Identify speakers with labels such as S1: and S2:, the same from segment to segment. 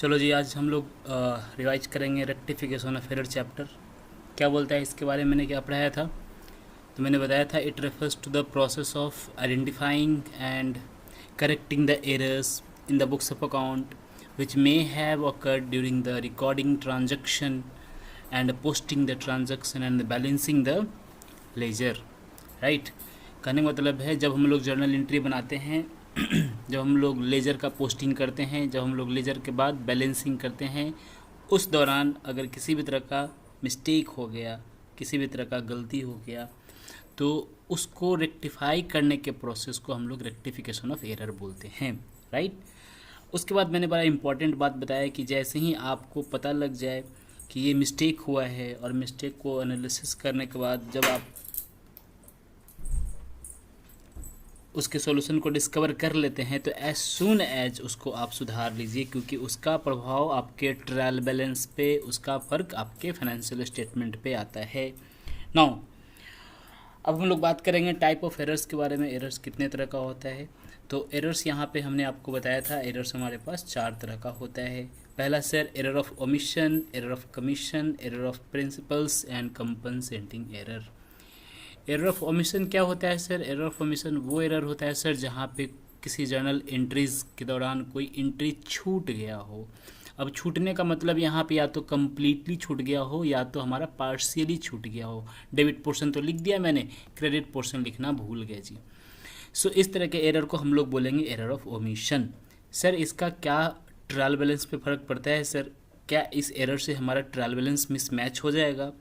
S1: चलो जी, आज हम लोग रिवाइज करेंगे रेक्टिफिकेशन ऑफ एरर चैप्टर। क्या बोलता है इसके बारे में, मैंने क्या पढ़ाया था? तो मैंने बताया था it refers to the process of identifying and correcting the errors in the books of account which may have occurred during the recording transaction and posting the transaction and balancing the ledger, right? कहने का मतलब है जब हम लोग journal entry बनाते हैं जब हम लोग लेजर का पोस्टिंग करते हैं, जब हम लोग लेजर के बाद बैलेंसिंग करते हैं, उस दौरान अगर किसी भी तरह का मिस्टेक हो गया, किसी भी तरह का गलती हो गया, तो उसको रेक्टिफाई करने के प्रोसेस को हम लोग रेक्टिफिकेशन ऑफ एरर बोलते हैं, राइट? उसके बाद मैंने बड़ा इंपॉर्टेंट बात बताया कि जैसे ही आपको पता लग जाए कि ये मिस्टेक हुआ है और मिस्टेक को एनालिसिस करने के बाद जब आप उसके सॉल्यूशन को डिस्कवर कर लेते हैं तो एज सून एज उसको आप सुधार लीजिए, क्योंकि उसका प्रभाव आपके ट्रायल बैलेंस पे, उसका फ़र्क आपके फाइनेंशियल स्टेटमेंट पे आता है। नाउ अब हम लोग बात करेंगे टाइप ऑफ एरर्स के बारे में। एरर्स कितने तरह का होता है? तो एरर्स यहाँ पे हमने आपको बताया था, एरर्स हमारे पास 4 तरह का होता है। पहला sir error of omission, error of commission, error of principles and compensating error. Error of omission क्या होता है सर? एरर ऑफ ओमिशन वो एरर होता है सर जहाँ पे किसी जर्नल एंट्रीज़ के दौरान कोई एंट्री छूट गया हो। अब छूटने का मतलब यहाँ पे या तो कम्प्लीटली छूट गया हो या तो हमारा पार्शियली छूट गया हो। डेबिट पोर्शन तो लिख दिया मैंने, क्रेडिट पोर्शन लिखना भूल गए जी। सो इस तरह के एरर को हम लोग बोलेंगे एरर ऑफ ओमिशन। सर इसका क्या ट्रायल बैलेंस पे फ़र्क पड़ता है? सर क्या इस एरर से हमारा ट्रायल बैलेंस मिसमैच हो जाएगा?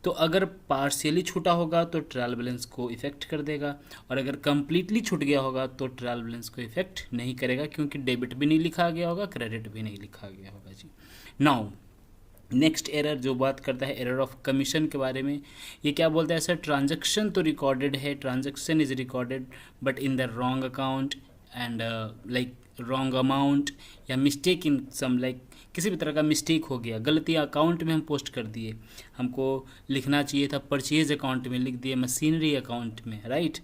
S1: तो अगर पार्शियली छूटा होगा तो ट्रायल बैलेंस को इफ़ेक्ट कर देगा, और अगर कम्प्लीटली छूट गया होगा तो ट्रायल बैलेंस को इफ़ेक्ट नहीं करेगा, क्योंकि डेबिट भी नहीं लिखा गया होगा, क्रेडिट भी नहीं लिखा गया होगा जी। नाउ नेक्स्ट एरर जो बात करता है एरर ऑफ कमीशन के बारे में। ये क्या बोलता है सर? ट्रांजैक्शन तो रिकॉर्डेड है, transaction is recorded but in the wrong account and like wrong amount या मिस्टेक इन सम, लाइक किसी भी तरह का मिस्टेक हो गया, गलती अकाउंट में हम पोस्ट कर दिए, हमको लिखना चाहिए था परचेज अकाउंट में, लिख दिए मशीनरी अकाउंट में, राइट?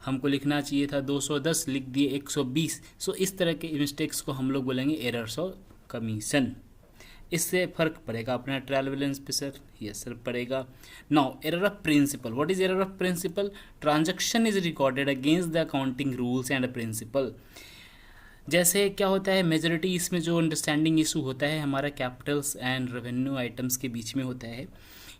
S1: हमको लिखना चाहिए था 210, लिख दिए 120। सो इस तरह के मिस्टेक्स को हम लोग बोलेंगे एरर्स ऑफ कमीशन। इससे फ़र्क पड़ेगा अपना ट्रायल बैलेंस पे सर। यस सर पड़ेगा। Now error of principle. What is error of principle? Transaction is recorded against the accounting rules and principle. जैसे क्या होता है, मेजॉरिटी इसमें जो अंडरस्टैंडिंग इशू होता है हमारा कैपिटल्स एंड रेवेन्यू आइटम्स के बीच में होता है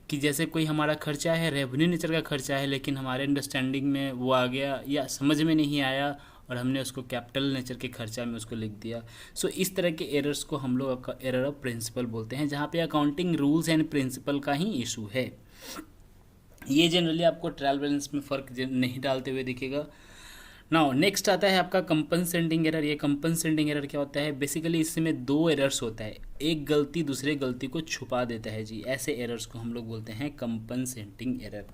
S1: कि जैसे कोई हमारा खर्चा है, रेवेन्यू नेचर का खर्चा है, लेकिन हमारे अंडरस्टैंडिंग में वो आ गया या समझ में नहीं आया और हमने उसको कैपिटल नेचर के खर्चा में उसको लिख दिया। सो इस तरह के एरर्स को हम लोग एरर ऑफ प्रिंसिपल बोलते हैं, जहाँ पे अकाउंटिंग रूल्स एंड प्रिंसिपल का ही इशू है। ये जनरली आपको ट्रायल बैलेंस में फ़र्क नहीं डालते हुए दिखेगा। नाउ नेक्स्ट आता है आपका कंपनसेटिंग एरर। ये कंपनसेटिंग एरर क्या होता है? बेसिकली इसमें 2 एरर्स होता है, एक गलती दूसरे गलती को छुपा देता है जी। ऐसे एरर्स को हम लोग बोलते हैं compensating error.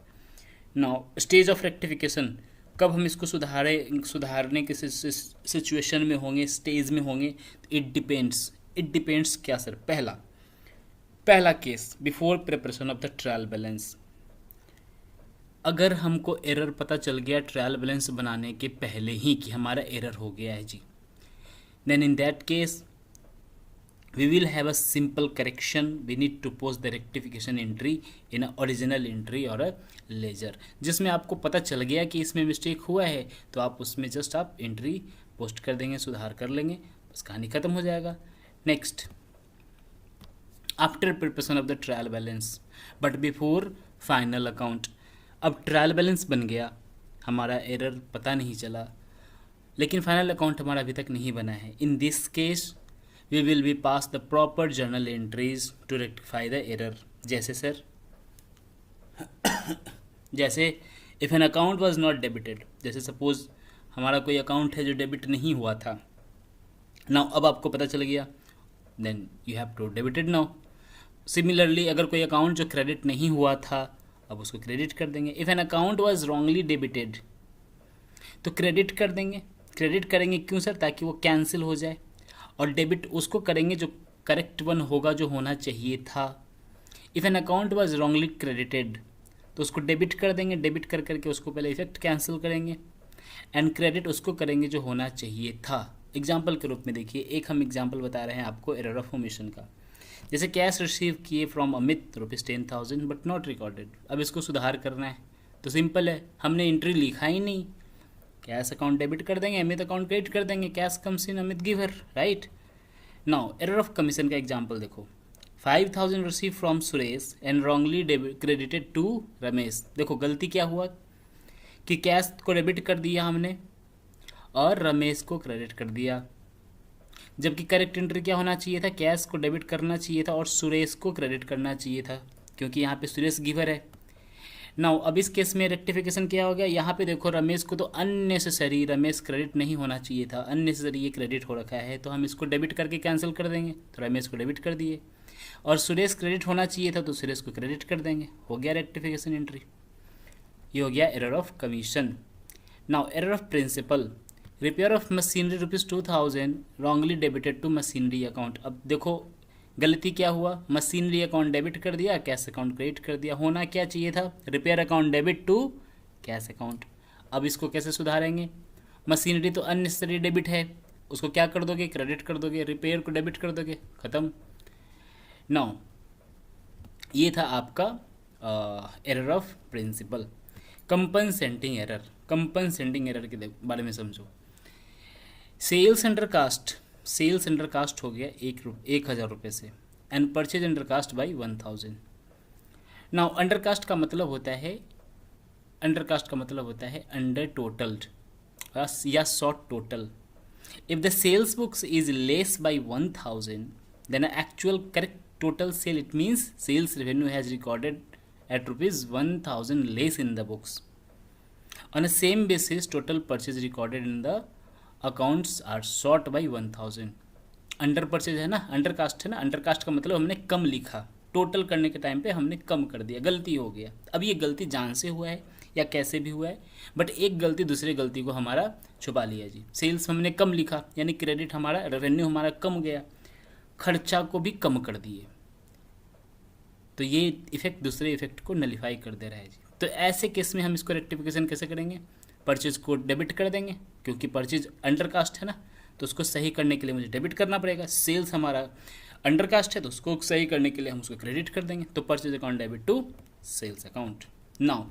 S1: Now stage of rectification, कब हम इसको सुधारने के सिचुएशन में होंगे, स्टेज में होंगे? इट डिपेंड्स क्या सर? पहला case before preparation of the trial balance. अगर हमको एरर पता चल गया ट्रायल बैलेंस बनाने के पहले ही कि हमारा एरर हो गया है जी, then in that case we will have a simple correction. We need to post the rectification entry in a original entry और अ लेजर, जिसमें आपको पता चल गया कि इसमें मिस्टेक हुआ है तो आप उसमें जस्ट आप एंट्री पोस्ट कर देंगे, सुधार कर लेंगे, बस कहानी ख़त्म हो जाएगा। Next, after preparation of the trial balance but before final account. अब ट्रायल बैलेंस बन गया, हमारा एरर पता नहीं चला, लेकिन फाइनल अकाउंट हमारा अभी तक नहीं बना है। In this case we will be pass the proper journal entries to rectify the error. जैसे सर जैसे if an account was not debited, जैसे सपोज हमारा कोई अकाउंट है जो डेबिट नहीं हुआ था। नाउ अब आपको पता चल गया, then you have to debited now. Similarly अगर कोई अकाउंट जो क्रेडिट नहीं हुआ था, अब उसको क्रेडिट कर देंगे। If an account was wrongly debited, तो क्रेडिट कर देंगे। क्रेडिट करेंगे क्यों सर? ताकि वो कैंसिल हो जाए, और डेबिट उसको करेंगे जो करेक्ट वन होगा, जो होना चाहिए था। If an account was wrongly credited, तो उसको डेबिट कर देंगे। डेबिट कर करके उसको पहले इफेक्ट कैंसिल करेंगे, एंड क्रेडिट उसको करेंगे जो होना चाहिए था। एग्जाम्पल के रूप में देखिए, एक हम एग्जाम्पल बता रहे हैं आपको एरर ऑफ ओमिशन का। जैसे कैश रिसीव किए from Amit ₹10,000 but not recorded. अब इसको सुधार करना है तो सिंपल है, हमने एंट्री लिखा ही नहीं, कैश अकाउंट डेबिट कर देंगे, अमित अकाउंट क्रेडिट कर देंगे, कैश कम्स इन अमित giver, right. Now error of commission का एग्जाम्पल देखो, 5,000 receive from Suresh and wrongly credited to Ramesh. देखो गलती क्या हुआ कि कैश को डेबिट कर दिया हमने और रमेश को क्रेडिट कर दिया, जबकि करेक्ट एंट्री क्या होना चाहिए था, कैश को डेबिट करना चाहिए था और सुरेश को क्रेडिट करना चाहिए था, क्योंकि यहाँ पे सुरेश गिवर है। नाउ अब इस केस में रेक्टिफिकेशन क्या हो गया, यहाँ पे देखो रमेश को तो अननेसेसरी, रमेश क्रेडिट नहीं होना चाहिए था, अननेसेसरी ये क्रेडिट हो रखा है, तो हम इसको डेबिट करके कैंसिल कर देंगे, तो रमेश को डेबिट कर दिए। और सुरेश क्रेडिट होना चाहिए था तो सुरेश को क्रेडिट कर देंगे, हो गया रेक्टिफिकेशन एंट्री। ये हो गया error of commission. Now error of principle, repair of machinery ₹2,000 wrongly debited to machinery account. अब देखो गलती क्या हुआ, मशीनरी अकाउंट डेबिट कर दिया, कैश अकाउंट क्रेडिट कर दिया, होना क्या चाहिए था, repair account debit to cash account. अब इसको कैसे सुधारेंगे, मशीनरी तो अननेसेसरी डेबिट है, उसको क्या कर दोगे, क्रेडिट कर दोगे, रिपेयर को डेबिट कर दोगे, ख़त्म। नाउ ये था आपका error of principle. Compensating error, compensating error के बारे में समझो। Sales under cast, sales under cast हो गया 1,000 रुपये से, and purchase under cast by 1,000। Now under cast का मतलब होता है, अंडर कास्ट का मतलब होता है अंडर टोटल्ड या short total. If the sales books is less by 1,000 then actual correct total sale, it means sales revenue has recorded at ₹1,000 less in the books. On the same basis total purchase recorded in the accounts are short by 1,000. Under purchase है ना, under cast है ना, under cast का मतलब हमने कम लिखा, total करने के टाइम पे हमने कम कर दिया, गलती हो गया। अब ये गलती जान से हुआ है या कैसे भी हुआ है, बट एक गलती दूसरे गलती को हमारा छुपा लिया जी। सेल्स हमने कम लिखा यानी क्रेडिट हमारा, रेवेन्यू हमारा कम गया, खर्चा को भी कम कर दिए, तो ये इफेक्ट दूसरे इफेक्ट को नलीफाई कर दे रहा है जी। तो ऐसे केस में हम इसको रेक्टिफिकेशन कैसे करेंगे, परचेज को डेबिट कर देंगे, क्योंकि परचेज अंडर कास्ट है ना, तो उसको सही करने के लिए मुझे डेबिट करना पड़ेगा। सेल्स हमारा अंडर कास्ट है तो उसको सही करने के लिए हम उसको क्रेडिट कर देंगे, तो purchase account debit to sales account. Now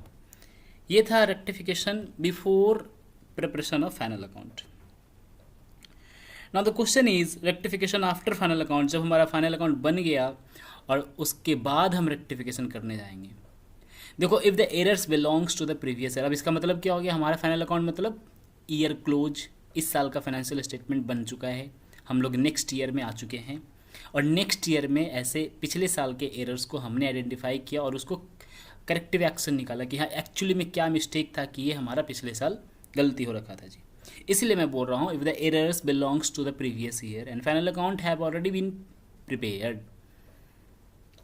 S1: ये था rectification before preparation of final account. Now the question is rectification after final account, जब हमारा फाइनल अकाउंट बन गया और उसके बाद हम रेक्टिफिकेशन करने जाएंगे। देखो if the errors belongs to the previous year, अब इसका मतलब क्या हो गया, हमारा फाइनल अकाउंट मतलब ईयर क्लोज, इस साल का फाइनेंशियल स्टेटमेंट बन चुका है, हम लोग नेक्स्ट ईयर में आ चुके हैं, और नेक्स्ट ईयर में ऐसे पिछले साल के एरर्स को हमने आइडेंटिफाई किया और उसको करेक्टिव एक्शन निकाला कि हाँ एक्चुअली में क्या मिस्टेक था कि ये हमारा पिछले साल गलती हो रखा था जी। इसलिए मैं बोल रहा हूँ if the errors belongs to the previous year and final account have already been prepared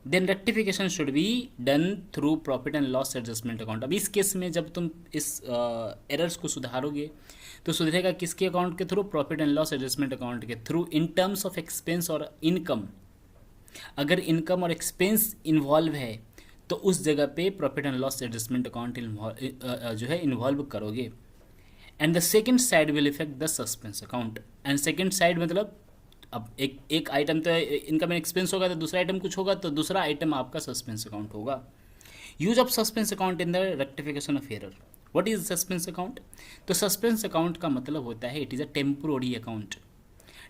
S1: then rectification should be done through profit and loss adjustment account. अब इस केस में जब तुम इस एरर्स को सुधारोगे तो सुधरेगा किसके अकाउंट के थ्रू, profit and loss adjustment account के थ्रू, इन टर्म्स ऑफ एक्सपेंस और इनकम। अगर इनकम और एक्सपेंस इन्वॉल्व है तो उस जगह पे profit and loss adjustment account जो है इन्वॉल्व करोगे। And the second side will effect the suspense account. And second side मतलब अब एक आइटम तो इनकम एंड एक्सपेंस होगा तो दूसरा आइटम कुछ होगा तो दूसरा आइटम आपका सस्पेंस अकाउंट होगा। Use of suspense account in the rectification of error. What is suspense account? तो सस्पेंस अकाउंट का मतलब होता है it is a temporary account.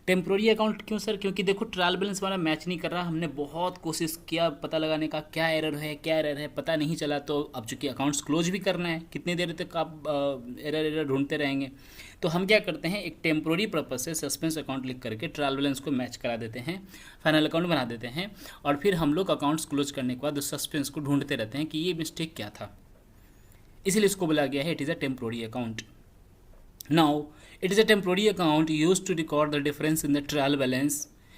S1: Temporary account क्यों सर? क्योंकि देखो ट्रायल बैलेंस हमारा मैच नहीं कर रहा, हमने बहुत कोशिश किया पता लगाने का क्या एरर है पता नहीं चला, तो अब चूंकि अकाउंट्स क्लोज भी करना है, कितनी देर तक आप एरर ढूंढते रहेंगे, तो हम क्या करते हैं एक टेम्प्रोरी पर्पज से सस्पेंस अकाउंट लिख करके ट्रायल बैलेंस को मैच करा देते हैं, फाइनल अकाउंट बना देते हैं, और फिर हम लोग अकाउंट्स क्लोज करने के बाद उस सस्पेंस को ढूंढते रहते हैं कि ये मिस्टेक क्या था, इसलिए इसको बोला गया है it is a temporary account. Now, it is a temporary account used to record the difference in the trial balance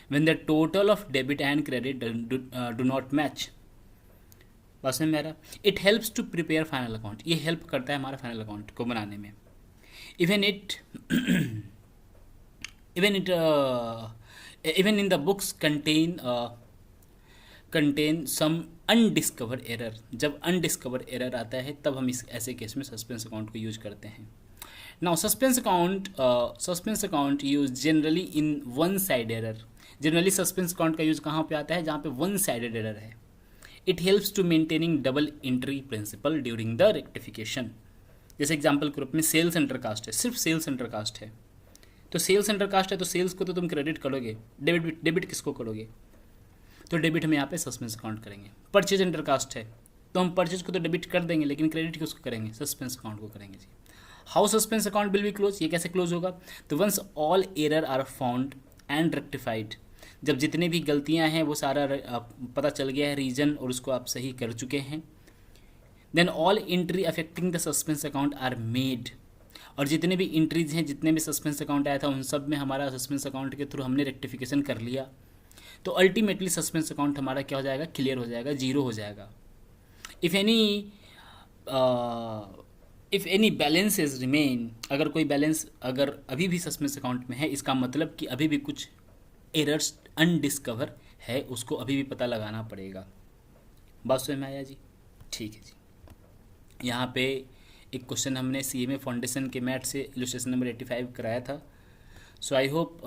S1: when the total of debit and credit do not match. बात समझ में आ रहा? It helps to prepare final account. ये help करता है हमारा final account को बनाने में. Even in the books contain some undiscovered error. जब undiscovered error आता है तब हम इस ऐसे केस में सस्पेंस अकाउंट को यूज करते हैं. Now suspense account use generally in one side error. Generally suspense account का यूज कहाँ पे आता है, जहाँ पे वन साइडेड एरर है। It helps to maintaining double entry principle during the rectification. जैसे एग्जाम्पल के रूप में सेल्स इंटरकास्ट है, सिर्फ सेल्स इंटरकास्ट है, तो सेल्स इंटरकास्ट है तो सेल्स को तो तुम क्रेडिट करोगे, डेबिट किसको करोगे, तो डेबिट हम यहाँ पे सस्पेंस अकाउंट करेंगे। परचेज इंटरकास्ट है तो हम परचेज को तो डेबिट कर देंगे, लेकिन क्रेडिट किसको करेंगे, सस्पेंस अकाउंट को करेंगे जी। How suspense account will be close, ये कैसे क्लोज होगा, तो once all error are found and rectified, जब जितने भी गलतियां हैं वो सारा पता चल गया है रीजन और उसको आप सही कर चुके हैं, then all entry affecting the suspense account are made, और जितने भी एंट्रीज हैं, जितने भी सस्पेंस अकाउंट आया था उन सब में हमारा सस्पेंस अकाउंट के थ्रू हमने रेक्टिफिकेशन कर लिया, तो अल्टीमेटली सस्पेंस अकाउंट हमारा क्या हो जाएगा, क्लियर हो जाएगा, जीरो हो जाएगा। इफ़ एनी बैलेंसेज रिमेन, अगर कोई बैलेंस अगर अभी भी सस्पेंस अकाउंट में है, इसका मतलब कि अभी भी कुछ एरर्स अनडिस्कवर है, उसको अभी भी पता लगाना पड़ेगा। बात समझ में आया जी? ठीक है जी। यहाँ पे एक क्वेश्चन हमने CMA फाउंडेशन के मैथ से इलस्ट्रेशन नंबर 85 कराया था। सो आई होप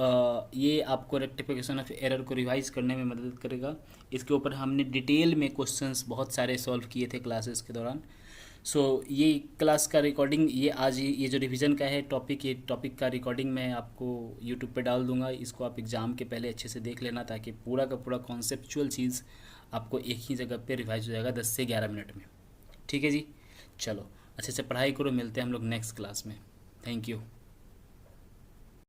S1: ये आपको रेक्टिफिकेशन ऑफ एरर को रिवाइज करने में मदद करेगा। इसके ऊपर हमने डिटेल में क्वेश्चंस बहुत सारे सॉल्व किए थे क्लासेस के दौरान। सो ये क्लास का रिकॉर्डिंग, ये आज ये जो रिवीजन का है टॉपिक, ये टॉपिक का रिकॉर्डिंग मैं आपको यूट्यूब पे डाल दूंगा। इसको आप एग्ज़ाम के पहले अच्छे से देख लेना, ताकि पूरा का पूरा कॉन्सेप्चुअल चीज़ आपको एक ही जगह पे रिवाइज हो जाएगा 10 से 11 मिनट में। ठीक है जी, चलो अच्छे से पढ़ाई करो, मिलते हैं हम लोग नेक्स्ट क्लास में। Thank you.